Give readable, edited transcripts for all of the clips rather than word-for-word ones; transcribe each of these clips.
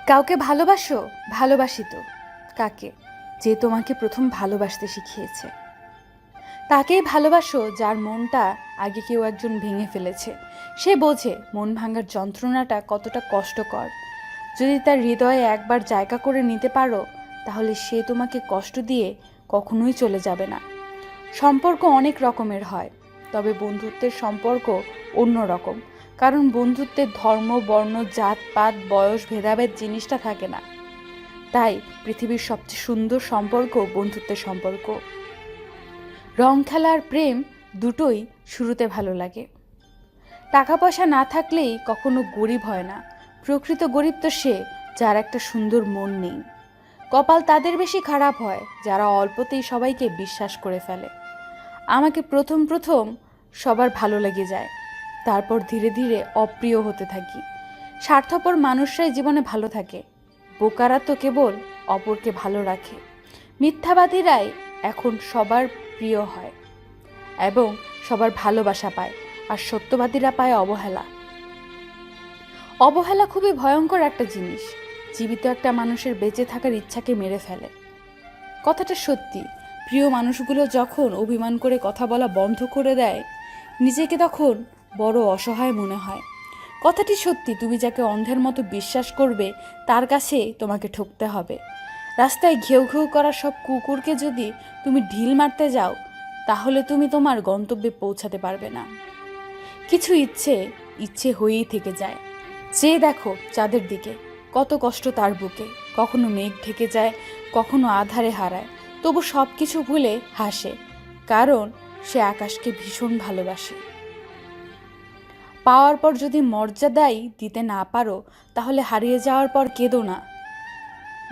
কাউকে ভালোবাসো? ভালোবাসি তো। কাকে? যে তোমাকে প্রথম ভালোবাসতে শিখিয়েছে। তাকেই ভালোবাসো যার মনটা আগে কেউ একজন ভেঙে ফেলেছে। সে বোঝে মন ভাঙার যন্ত্রণাটা কতটা কষ্টকর। যদি তার হৃদয়ে একবার জায়গা করে নিতে পারো, তাহলে সে তোমাকে কষ্ট দিয়ে কখনোই চলে যাবে না। সম্পর্ক অনেক রকমের হয়, তবে বন্ধুত্বের সম্পর্ক অন্য রকম। কারণ বন্ধুত্বের ধর্ম, বর্ণ, জাতপাত, বয়স, ভেদাভেদ জিনিসটা থাকে না। তাই পৃথিবীর সবচেয়ে সুন্দর সম্পর্ক বন্ধুত্বের সম্পর্ক। রং খেলা আর প্রেম দুটোই শুরুতে ভালো লাগে। টাকা পয়সা না থাকলেই কখনো গরিব হয় না। প্রকৃত গরিব তো সে যার একটা সুন্দর মন নেই। কপাল তাদের বেশি খারাপ হয় যারা অল্পতেই সবাইকে বিশ্বাস করে ফেলে। আমাকে প্রথম প্রথম সবার ভালো লেগে যায়, তারপর ধীরে ধীরে অপ্রিয় হতে থাকি। স্বার্থপর মানুষরাই জীবনে ভালো থাকে। বোকারা তো কেবল অপরকে ভালো রাখে। মিথ্যাবাদীরাই এখন সবার প্রিয় হয় এবং সবার ভালোবাসা পায়, আর সত্যবাদীরা পায় অবহেলা। অবহেলা খুবই ভয়ঙ্কর একটা জিনিস। জীবিত একটা মানুষের বেঁচে থাকার ইচ্ছাকে মেরে ফেলে। কথাটা সত্যি। প্রিয় মানুষগুলো যখন অভিমান করে কথা বলা বন্ধ করে দেয়, নিজেকে তখন বড় অসহায় মনে হয়। কথাটি সত্যি, তুমি যাকে অন্ধের মতো বিশ্বাস করবে তার কাছে তোমাকে ঠকতে হবে। রাস্তায় ঘেউ ঘেউ করা সব কুকুরকে যদি তুমি ঢিল মারতে যাও, তাহলে তুমি তোমার গন্তব্যে পৌঁছাতে পারবে না। কিছু ইচ্ছে ইচ্ছে হয়েই থেকে যায়। চেয়ে দেখো চাঁদের দিকে, কত কষ্ট তার বুকে। কখনো মেঘ ঢেকে যায়, কখনো আধারে হারায়, তবু সব কিছু ভুলে হাসে, কারণ সে আকাশকে ভীষণ ভালোবাসে। পাওয়ার পর যদি মর্যাদাই দিতে না পারো, তাহলে হারিয়ে যাওয়ার পর কেঁদো না।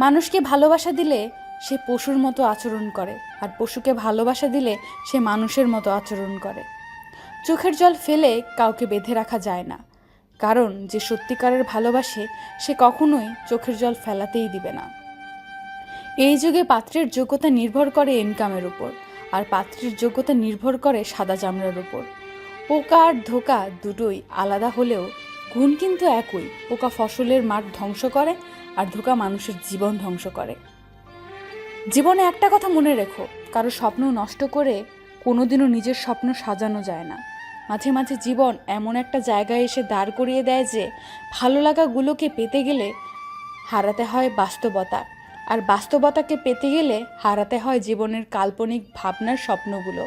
মানুষকে ভালোবাসা দিলে সে পশুর মতো আচরণ করে, আর পশুকে ভালোবাসা দিলে সে মানুষের মতো আচরণ করে। চোখের জল ফেলে কাউকে বেঁধে রাখা যায় না, কারণ যে সত্যিকারের ভালোবাসে সে কখনোই চোখের জল ফেলাতেই দিবে না। এই যুগে পাত্রের যোগ্যতা নির্ভর করে ইনকামের উপর, আর পাত্রের যোগ্যতা নির্ভর করে সাদা চামড়ার উপর। পোকা আর ধোকা দুটোই আলাদা হলেও গুণ কিন্তু একই। পোকা ফসলের মাঠ ধ্বংস করে, আর ধোকা মানুষের জীবন ধ্বংস করে। জীবনে একটা কথা মনে রেখো, কারো স্বপ্ন নষ্ট করে কোনোদিনও নিজের স্বপ্ন সাজানো যায় না। মাঝে মাঝে জীবন এমন একটা জায়গায় এসে দাঁড় করিয়ে দেয় যে ভালো লাগাগুলোকে পেতে গেলে হারাতে হয় বাস্তবতা, আর বাস্তবতাকে পেতে গেলে হারাতে হয় জীবনের কাল্পনিক ভাবনার স্বপ্নগুলো।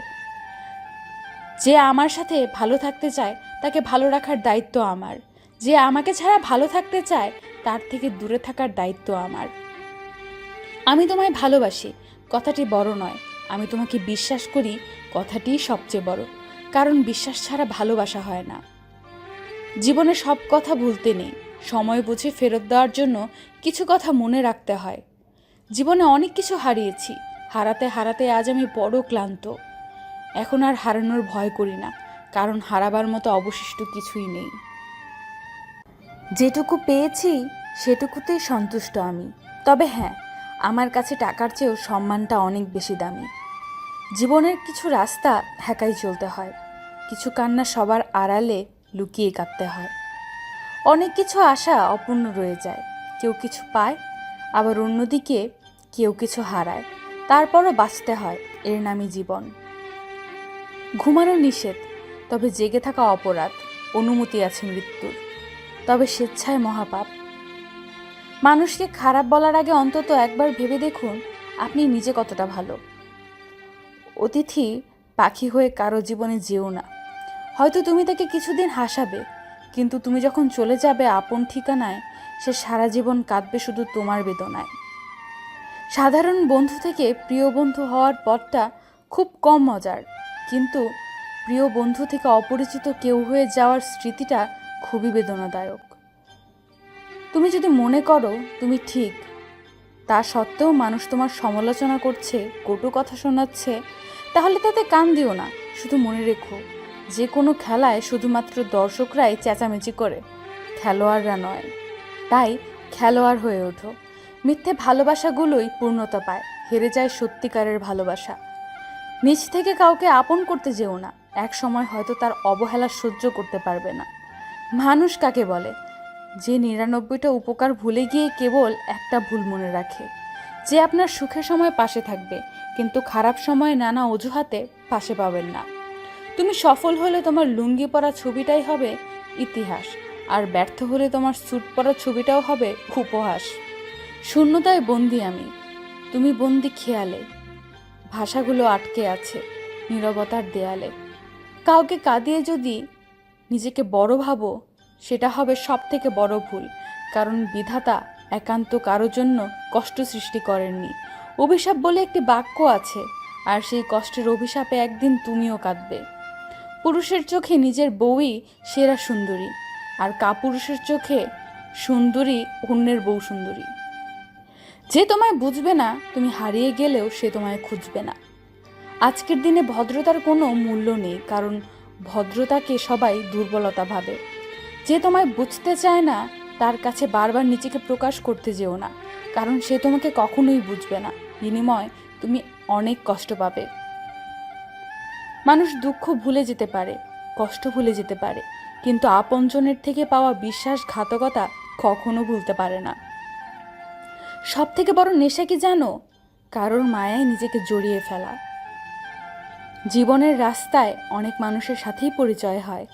যে আমার সাথে ভালো থাকতে চায় তাকে ভালো রাখার দায়িত্ব আমার। যে আমাকে ছাড়া ভালো থাকতে চায় তার থেকে দূরে থাকার দায়িত্ব আমার। আমি তোমায় ভালোবাসি কথাটি বড় নয়, আমি তোমাকে বিশ্বাস করি কথাটিই সবচেয়ে বড়। কারণ বিশ্বাস ছাড়া ভালোবাসা হয় না। জীবনে সব কথা ভুলতে নেই, সময় বুঝে ফেরত দেওয়ার জন্য কিছু কথা মনে রাখতে হয়। জীবনে অনেক কিছু হারিয়েছি, হারাতে হারাতে আজ আমি বড় ক্লান্ত। এখন আর হারানোর ভয় করি না, কারণ হারাবার মতো অবশিষ্ট কিছুই নেই। যেটুকু পেয়েছি সেটুকুতেই সন্তুষ্ট আমি। তবে হ্যাঁ, আমার কাছে টাকার চেয়েও সম্মানটা অনেক বেশি দামি। জীবনের কিছু রাস্তা একাই চলতে হয়, কিছু কান্না সবার আড়ালে লুকিয়ে কাঁদতে হয়। অনেক কিছু আশা অপূর্ণ রয়ে যায়, কেউ কিছু পায়, আবার অন্যদিকে কেউ কিছু হারায়। তারপরও বাঁচতে হয়, এর নামই জীবন। ঘুমানো নিষেধ, তবে জেগে থাকা অপরাধ। অনুমতি আছে মৃত্যুর, তবে স্বেচ্ছায় মহাপাপ। মানুষকে খারাপ বলার আগে অন্তত একবার ভেবে দেখুন আপনি নিজে কতটা ভালো। অতিথি পাখি হয়ে কারো জীবনে যেও না। হয়তো তুমি তাকে কিছুদিন হাসাবে, কিন্তু তুমি যখন চলে যাবে আপন ঠিকানায়, সে সারা জীবন কাঁদবে শুধু তোমার বেদনায়। সাধারণ বন্ধু থেকে প্রিয় বন্ধু হওয়ার পথটা খুব কম মজার, কিন্তু প্রিয় বন্ধু থেকে অপরিচিত কেউ হয়ে যাওয়ার স্মৃতিটা খুবই বেদনাদায়ক। তুমি যদি মনে করো তুমি ঠিক, তা সত্ত্বেও মানুষ তোমার সমালোচনা করছে, কটু কথা শোনাচ্ছে, তাহলে তাতে কান দিও না। শুধু মনে রেখো, যে কোনো খেলায় শুধুমাত্র দর্শকরাই চেঁচামেচি করে, খেলোয়াড়রা নয়। তাই খেলোয়াড় হয়ে ওঠো। মিথ্যে ভালোবাসাগুলোই পূর্ণতা পায়, হেরে যায় সত্যিকারের ভালোবাসা। নিজ থেকে কাউকে আপন করতে যেও না, এক সময় হয়তো তার অবহেলা সহ্য করতে পারবে না। মানুষ কাকে বলে? যে 99টা উপকার ভুলে গিয়ে কেবল একটা ভুল মনে রাখে। যে আপনার সুখের সময় পাশে থাকবে, কিন্তু খারাপ সময়ে নানা অজুহাতে পাশে পাবেন না। তুমি সফল হলে তোমার লুঙ্গি পরা ছবিটাই হবে ইতিহাস, আর ব্যর্থ হলে তোমার স্যুট পরা ছবিটাও হবে উপহাস। শূন্যতায় বন্দি আমি, তুমি বন্দি খেয়ালে। ভাষাগুলো আটকে আছে নীরবতার দেয়ালে। কাউকে কাঁদিয়ে যদি নিজেকে বড় ভাবো, সেটা হবে সব থেকে বড় ভুল। কারণ বিধাতা একান্ত কারোর জন্য কষ্ট সৃষ্টি করেননি। অভিশাপ বলে একটি বাক্য আছে, আর সেই কষ্টের অভিশাপে একদিন তুমিও কাঁদবে। পুরুষের চোখে নিজের বউই সেরা সুন্দরী, আর কাপুরুষের চোখে সুন্দরী অন্যের বউ সুন্দরী। যে তোমায় বুঝবে না, তুমি হারিয়ে গেলেও সে তোমায় খুঁজবে না। আজকের দিনে ভদ্রতার কোনো মূল্য নেই, কারণ ভদ্রতাকে সবাই দুর্বলতা ভাবে। যে তোমায় বুঝতে চায় না, তার কাছে বারবার নিজেকে প্রকাশ করতে যেও না, কারণ সে তোমাকে কখনোই বুঝবে না। বিনিময় তুমি অনেক কষ্ট পাবে। মানুষ দুঃখ ভুলে যেতে পারে, কষ্ট ভুলে যেতে পারে, কিন্তু আপনজনের থেকে পাওয়া বিশ্বাসঘাতকতা কখনো ভুলতে পারে না। সব থেকে বড় নেশা কি জানো? কারোর মায়ায় নিজেকে জড়িয়ে ফেলা। জীবনের রাস্তায় অনেক মানুষের সাথেই পরিচয় হয়।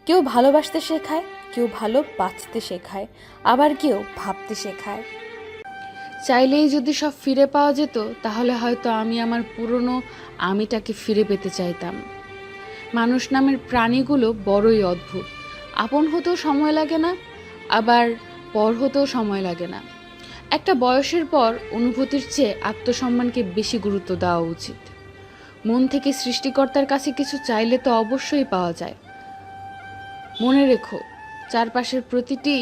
কেউ ভালোবাসতে শেখায়, কেউ ভালো বাঁচতে শেখায়, আবার কেউ ভাবতে শেখায়। চাইলেই যদি সব ফিরে পাওয়া যেত, তাহলে হয়তো আমি আমার পুরনো আমিটাকে ফিরে পেতে চাইতাম। মানুষ নামের প্রাণীগুলো বড়ই অদ্ভুত। আপন হতেও সময় লাগে না, আবার পর হতেও সময় লাগে না। একটা বয়সের পর অনুভূতির চেয়ে আত্মসম্মানকে বেশি গুরুত্ব দেওয়া উচিত। মন থেকে সৃষ্টিকর্তার কাছে কিছু চাইলে তো অবশ্যই পাওয়া যায়। মনে রেখো, চারপাশের প্রতিটি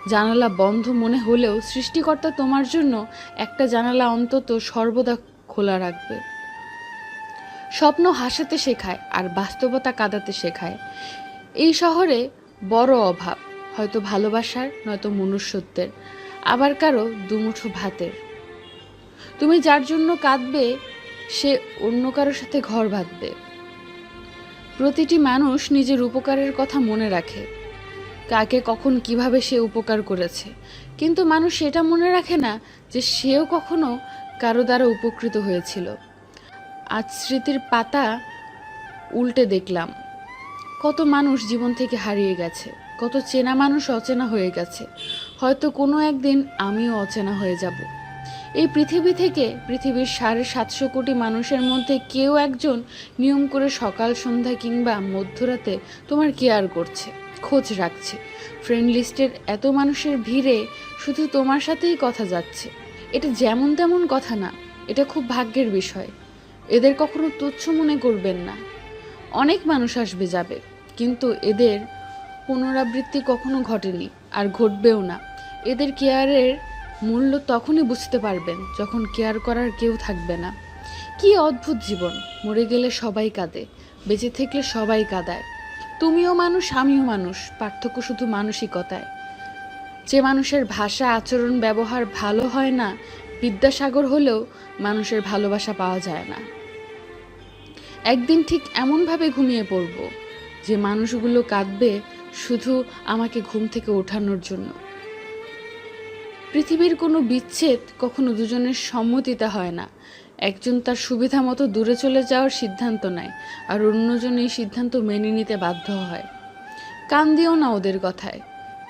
জানালা বন্ধ মনে হলেও সৃষ্টিকর্তা তোমার জন্য একটা জানালা অন্তত সর্বদা খোলা রাখবে। স্বপ্ন হাসাতে শেখায়, আর বাস্তবতা কাঁদাতে শেখায়। এই শহরে বড় অভাব, হয়তো ভালোবাসার, নয়তো মনুষ্যত্বের, আবার কারো দুমুঠো ভাতের। তুমি যার জন্য কাঁদবে, সে অন্য কারোর সাথে ঘর বাঁধবে। প্রতিটি মানুষ নিজের উপকারের কথা মনে রাখে, কাকে কখন কিভাবে সে উপকার করেছে, কিন্তু মানুষ সেটা মনে রাখে না যে সেও কখনো কারো দ্বারা উপকৃত হয়েছিল। আজ স্মৃতির পাতা উল্টে দেখলাম, কত মানুষ জীবন থেকে হারিয়ে গেছে, কত চেনা মানুষ অচেনা হয়ে গেছে। হয়তো কোনো একদিন আমিও অচেনা হয়ে যাব। এই পৃথিবী থেকে, পৃথিবীর 750 কোটি মানুষের মধ্যে কেউ একজন নিয়ম করে সকাল সন্ধ্যা কিংবা মধ্যরাতে তোমার কেয়ার করছে, খোঁজ রাখছে। ফ্রেন্ড লিস্টের এত মানুষের ভিড়ে শুধু তোমার সাথেই কথা যাচ্ছে। এটা যেমন তেমন কথা না, এটা খুব ভাগ্যের বিষয়। এদের কখনো তুচ্ছ মনে করবেন না। অনেক মানুষ আসবে যাবে, কিন্তু এদের পুনরাবৃত্তি কখনো ঘটেনি, আর ঘটবেও না। এদের কেয়ারের মূল্য তখনই বুঝতে পারবেন যখন কেয়ার করার কেউ থাকবে না। কি অদ্ভুত জীবন! মরে গেলে সবাই কাঁদে, বেঁচে থাকলে সবাই কাঁদায়। তুমিও মানুষ, আমিও মানুষ, পার্থক্য শুধু মানসিকতায়। যে মানুষের ভাষা, আচরণ, ব্যবহার ভালো হয় না, বিদ্যাসাগর হলেও মানুষের ভালোবাসা পাওয়া যায় না। একদিন ঠিক এমনভাবে ঘুমিয়ে পড়ব যে মানুষগুলো কাঁদবে শুধু আমাকে ঘুম থেকে ওঠানোর জন্য। পৃথিবীর কোনো বিচ্ছেদ কখনো দুজনের সম্মতিতে হয় না। একজন তার সুবিধা মতো দূরে চলে যাওয়ার সিদ্ধান্ত নেয়, আর অন্যজন এই সিদ্ধান্ত মেনে নিতে বাধ্য হয়। কান দিও না ওদের কথায়।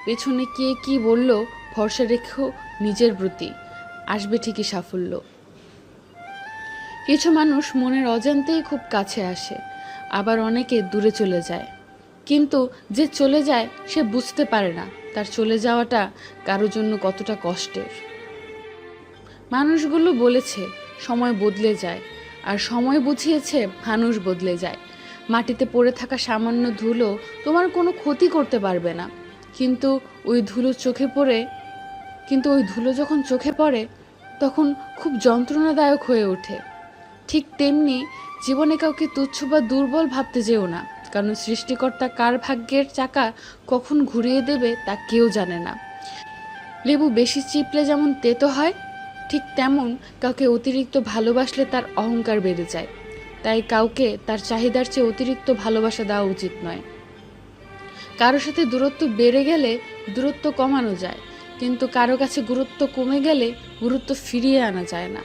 পেছনে কে কি বলল, ভরসা রেখো নিজের প্রতি, আসবে ঠিকই সাফল্য। কিছু মানুষ মনের অজান্তেই খুব কাছে আসে, আবার অনেকে দূরে চলে যায়। কিন্তু যে চলে যায় সে বুঝতে পারে না তার চলে যাওয়াটা কারোর জন্য কতটা কষ্টের। মানুষগুলো বলেছে সময় বদলে যায়, আর সময় বুঝিয়েছে মানুষ বদলে যায়। মাটিতে পড়ে থাকা সামান্য ধুলো তোমার কোনো ক্ষতি করতে পারবে না, কিন্তু ওই ধুলো যখন চোখে পড়ে তখন খুব যন্ত্রণাদায়ক হয়ে ওঠে। ঠিক তেমনি জীবনে কাউকে তুচ্ছ বা দুর্বল ভাবতে যেও না, কারণ সৃষ্টিকর্তা কার ভাগ্যের চাকা কখন ঘুরিয়ে দেবে তা কেউ জানে না। লেবু বেশি চিপলে যেমন তেতো হয়, ঠিক তেমন কাউকে অতিরিক্ত ভালোবাসলে তার অহংকার বেড়ে যায়। তাই কাউকে তার চাহিদার চেয়ে অতিরিক্ত ভালোবাসা দেওয়া উচিত নয়। কারোর সাথে দূরত্ব বেড়ে গেলে দূরত্ব কমানো যায়, কিন্তু কারো কাছে গুরুত্ব কমে গেলে গুরুত্ব ফিরিয়ে আনা যায় না।